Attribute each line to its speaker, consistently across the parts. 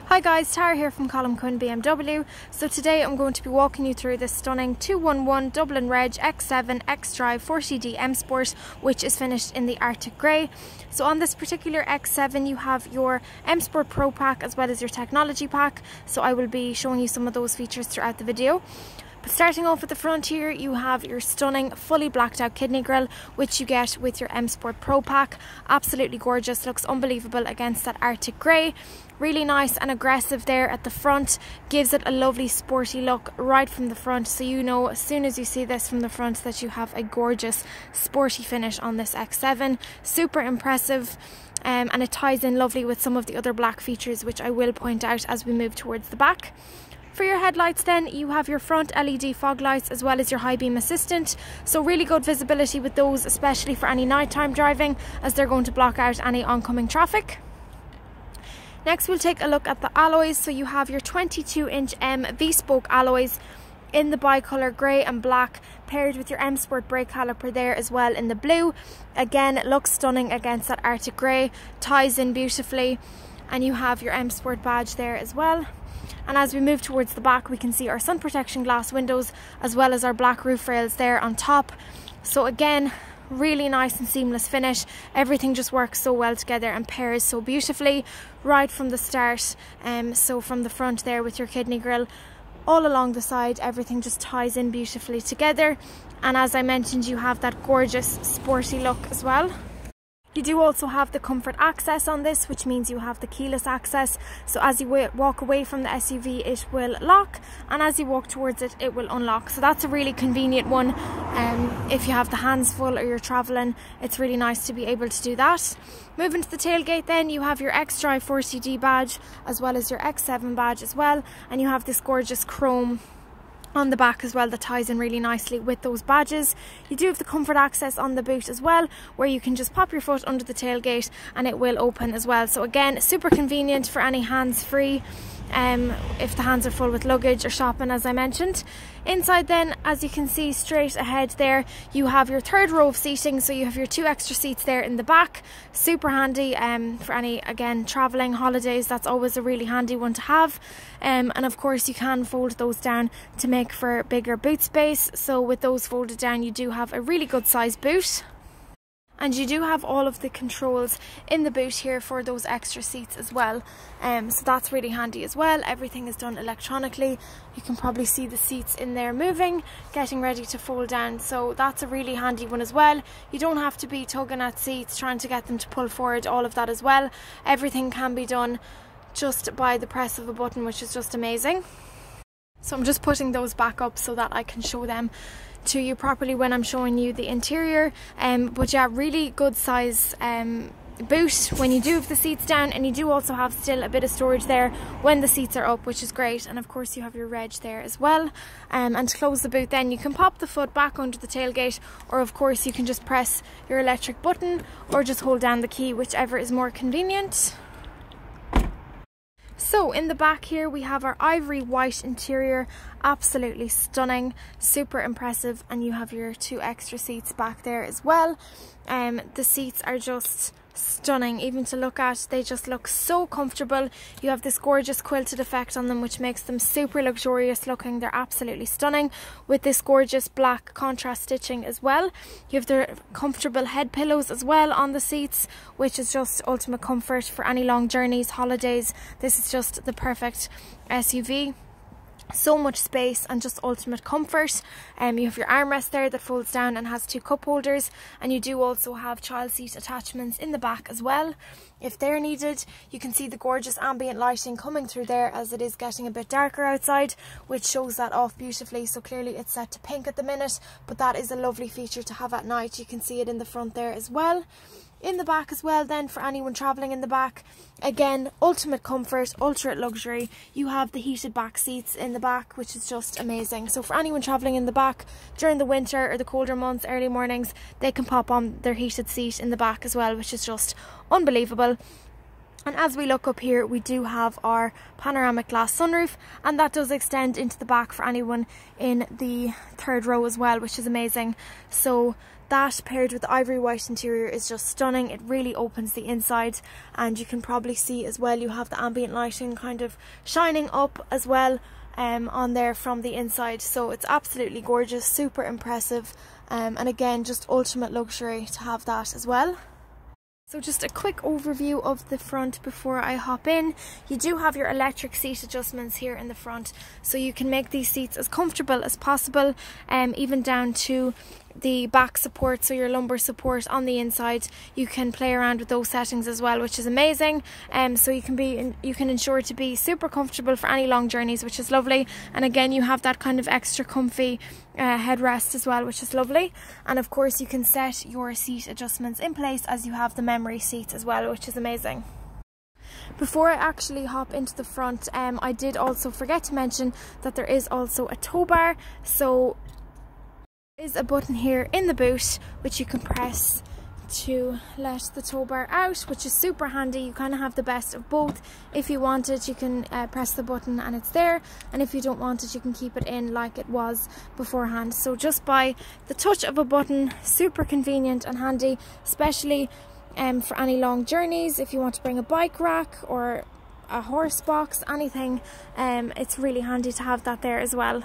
Speaker 1: Hi guys, Tara here from Colm, Quinn, BMW. So today I'm going to be walking you through this stunning 211 Dublin Reg X7 xDrive40d M Sport, which is finished in the Arctic Grey. So on this particular X7 you have your M Sport Pro pack as well as your technology pack. So I will be showing you some of those features throughout the video. But starting off at the front here, you have your stunning fully blacked out kidney grille, which you get with your M Sport Pro pack. Absolutely gorgeous, looks unbelievable against that Arctic Grey. Really nice and aggressive there at the front, gives it a lovely sporty look right from the front, so you know as soon as you see this from the front that you have a gorgeous sporty finish on this X7. Super impressive. And it ties in lovely with some of the other black features, which I will point out as we move towards the back. For your headlights then, you have your front LED fog lights as well as your high beam assistant, so really good visibility with those, especially for any nighttime driving, as they're going to block out any oncoming traffic. Next we'll take a look at the alloys. So you have your 22-inch M V-spoke alloys in the bi-colour grey and black, paired with your M Sport brake caliper there as well in the blue. Again, it looks stunning against that Arctic Grey, ties in beautifully, and you have your M Sport badge there as well. And as we move towards the back, we can see our sun protection glass windows as well as our black roof rails there on top. So again, really nice and seamless finish. Everything just works so well together and pairs so beautifully right from the start. So from the front there with your kidney grille, all along the side, everything just ties in beautifully together. And as I mentioned, you have that gorgeous sporty look as well. You do also have the comfort access on this, which means you have the keyless access. So as you walk away from the SUV, it will lock, and as you walk towards it, it will unlock. So that's a really convenient one. If you have the hands full or you're traveling, it's really nice to be able to do that. Moving to the tailgate then, you have your xDrive40d badge as well as your X7 badge as well, and you have this gorgeous chrome on the back as well that ties in really nicely with those badges. You do have the comfort access on the boot as well, where you can just pop your foot under the tailgate and it will open as well. So again, super convenient for any hands-free, if the hands are full with luggage or shopping, as I mentioned. Inside then, as you can see straight ahead there, you have your third row of seating, so you have your 2 extra seats there in the back. Super handy for any, again, travelling, holidays. That's always a really handy one to have. And of course you can fold those down to make for bigger boot space. So with those folded down, you do have a really good size boot. And you do have all of the controls in the boot here for those extra seats as well. So that's really handy as well. Everything is done electronically. You can probably see the seats in there moving, getting ready to fold down. So that's a really handy one as well. You don't have to be tugging at seats, trying to get them to pull forward, all of that as well. Everything can be done just by the press of a button, which is just amazing. So I'm just putting those back up so that I can show them to you properly when I'm showing you the interior. But yeah, really good size boot when you do have the seats down, and you do also have still a bit of storage there when the seats are up, which is great. And of course you have your reg there as well. And to close the boot then, you can pop the foot back under the tailgate, or of course you can just press your electric button or just hold down the key, whichever is more convenient. So in the back here we have our ivory white interior, absolutely stunning, super impressive, and you have your 2 extra seats back there as well. The seats are just stunning even to look at. They just look so comfortable. You have this gorgeous quilted effect on them, which makes them super luxurious looking. They're absolutely stunning with this gorgeous black contrast stitching as well. You have the comfortable head pillows as well on the seats, which is just ultimate comfort for any long journeys, holidays. This is just the perfect SUV. So much space and just ultimate comfort. You have your armrest there that folds down and has 2 cup holders, and you do also have child seat attachments in the back as well if they're needed. You can see the gorgeous ambient lighting coming through there as it is getting a bit darker outside, which shows that off beautifully. So clearly it's set to pink at the minute, but that is a lovely feature to have at night. You can see it in the front there as well. In the back as well then, for anyone travelling in the back, again, ultimate comfort, ultra luxury. You have the heated back seats in the back, which is just amazing. So for anyone travelling in the back during the winter or the colder months, early mornings, they can pop on their heated seat in the back as well, which is just unbelievable. And as we look up here, we do have our panoramic glass sunroof, and that does extend into the back for anyone in the third row as well, which is amazing. So that paired with the ivory white interior is just stunning. It really opens the inside, and you can probably see as well you have the ambient lighting kind of shining up as well on there from the inside. So it's absolutely gorgeous, super impressive, and again just ultimate luxury to have that as well. So just a quick overview of the front before I hop in. You do have your electric seat adjustments here in the front, so you can make these seats as comfortable as possible, even down to the back support, so your lumbar support on the inside. You can play around with those settings as well, which is amazing. So you can ensure to be super comfortable for any long journeys, which is lovely. And again, you have that kind of extra comfy headrest as well, which is lovely. And of course you can set your seat adjustments in place as you have the memory seats as well, which is amazing. Before I actually hop into the front, I did also forget to mention that there is also a tow bar. So there is a button here in the boot which you can press to let the tow bar out, which is super handy. You kind of have the best of both. If you want it, you can press the button and it's there, and if you don't want it, you can keep it in like it was beforehand. So just by the touch of a button, super convenient and handy, especially for any long journeys. If you want to bring a bike rack or a horse box, anything, it's really handy to have that there as well.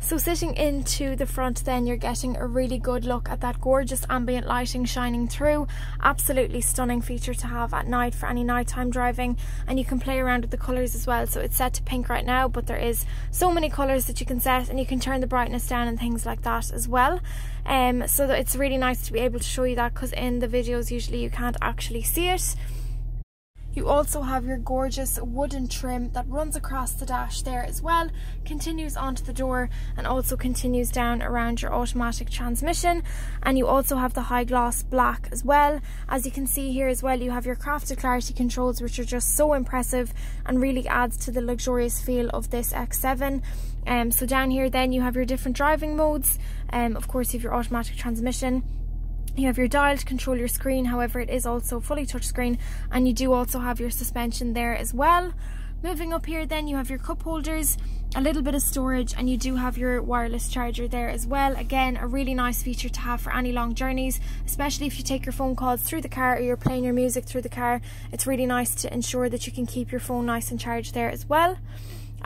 Speaker 1: So sitting into the front then, you're getting a really good look at that gorgeous ambient lighting shining through. Absolutely stunning feature to have at night for any nighttime driving, and you can play around with the colours as well. So it's set to pink right now, but there is so many colours that you can set, and you can turn the brightness down and things like that as well. So that it's really nice to be able to show you that, because in the videos usually you can't actually see it. You also have your gorgeous wooden trim that runs across the dash there as well, continues onto the door, and also continues down around your automatic transmission. And you also have the high gloss black as well. As you can see here as well, you have your crafted clarity controls, which are just so impressive and really adds to the luxurious feel of this X7. So down here then you have your different driving modes. Of course you have your automatic transmission. You have your dial to control your screen, however it is also fully touchscreen, and you do also have your suspension there as well. Moving up here then, you have your cup holders, a little bit of storage, and you do have your wireless charger there as well. Again, a really nice feature to have for any long journeys, especially if you take your phone calls through the car or you're playing your music through the car. It's really nice to ensure that you can keep your phone nice and charged there as well.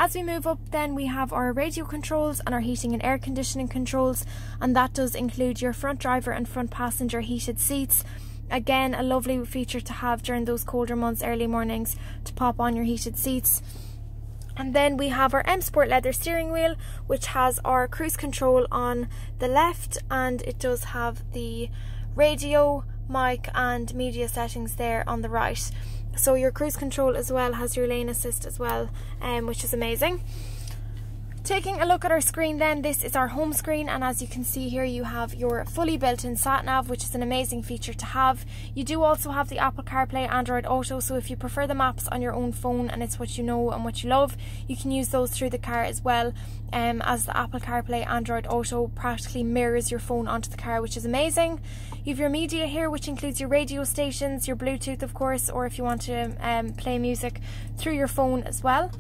Speaker 1: As we move up then, we have our radio controls and our heating and air conditioning controls, and that does include your front driver and front passenger heated seats. Again, a lovely feature to have during those colder months, early mornings, to pop on your heated seats. And then we have our M Sport leather steering wheel, which has our cruise control on the left, and it does have the radio, mic and media settings there on the right. So your cruise control as well has your lane assist as well, which is amazing. Taking a look at our screen then, this is our home screen, and as you can see here you have your fully built-in sat-nav, which is an amazing feature to have. You do also have the Apple CarPlay, Android Auto, so if you prefer the maps on your own phone and it's what you know and what you love, you can use those through the car as well, as the Apple CarPlay, Android Auto practically mirrors your phone onto the car, which is amazing. You have your media here, which includes your radio stations, your Bluetooth of course, or if you want to play music through your phone as well.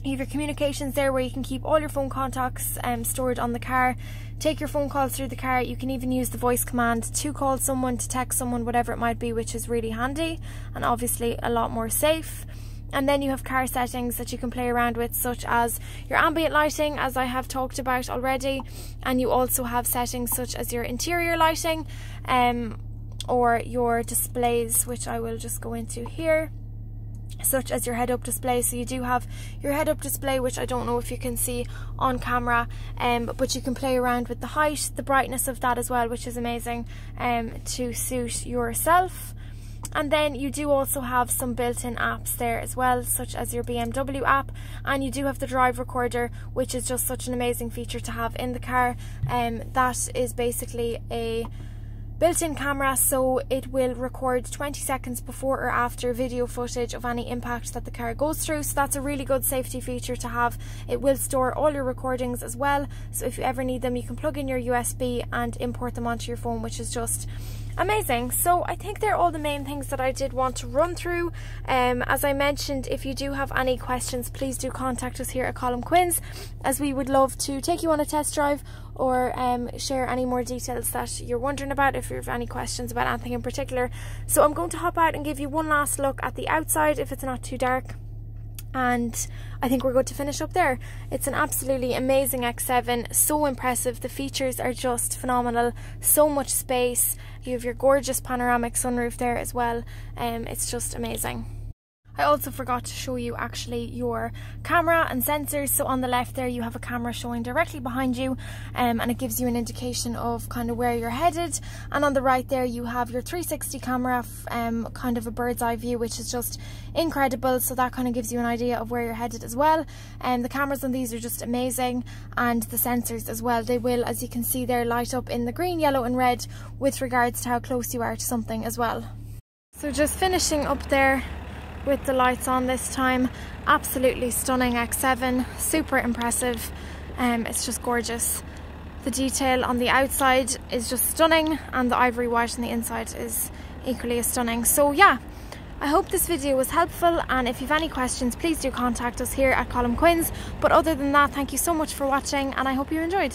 Speaker 1: You have your communications there, where you can keep all your phone contacts stored on the car, take your phone calls through the car. You can even use the voice command to call someone, to text someone, whatever it might be, which is really handy and obviously a lot more safe. And then you have car settings that you can play around with, such as your ambient lighting, as I have talked about already, and you also have settings such as your interior lighting or your displays, which I will just go into here, such as your head-up display. So you do have your head-up display, which I don't know if you can see on camera, but you can play around with the height, the brightness of that as well, which is amazing to suit yourself. And then you do also have some built-in apps there as well, such as your BMW app, and you do have the drive recorder, which is just such an amazing feature to have in the car. That is basically a built-in camera, so it will record 20 seconds before or after video footage of any impact that the car goes through. So that's a really good safety feature to have. It will store all your recordings as well, so if you ever need them, you can plug in your USB and import them onto your phone, which is just Amazing. So I think they're all the main things that I did want to run through. As I mentioned, if you do have any questions, please do contact us here at Colm Quinn's, as we would love to take you on a test drive or share any more details that you're wondering about if you have any questions about anything in particular. So I'm going to hop out and give you one last look at the outside if it's not too dark, and I think we're going to finish up there. It's an absolutely amazing X7, so impressive. The features are just phenomenal, so much space. You have your gorgeous panoramic sunroof there as well. It's just amazing. I also forgot to show you actually your camera and sensors. So on the left there you have a camera showing directly behind you, and it gives you an indication of kind of where you're headed. And on the right there you have your 360 camera, kind of a bird's eye view, which is just incredible. So that kind of gives you an idea of where you're headed as well. And the cameras on these are just amazing, and the sensors as well. They will, as you can see there, light up in the green, yellow and red with regards to how close you are to something as well. So just finishing up there with the lights on this time. Absolutely stunning X7, super impressive. It's just gorgeous. The detail on the outside is just stunning, and the ivory white on the inside is equally as stunning. So yeah, I hope this video was helpful, and if you have any questions, please do contact us here at Colm Quinn's. But other than that, thank you so much for watching, and I hope you enjoyed.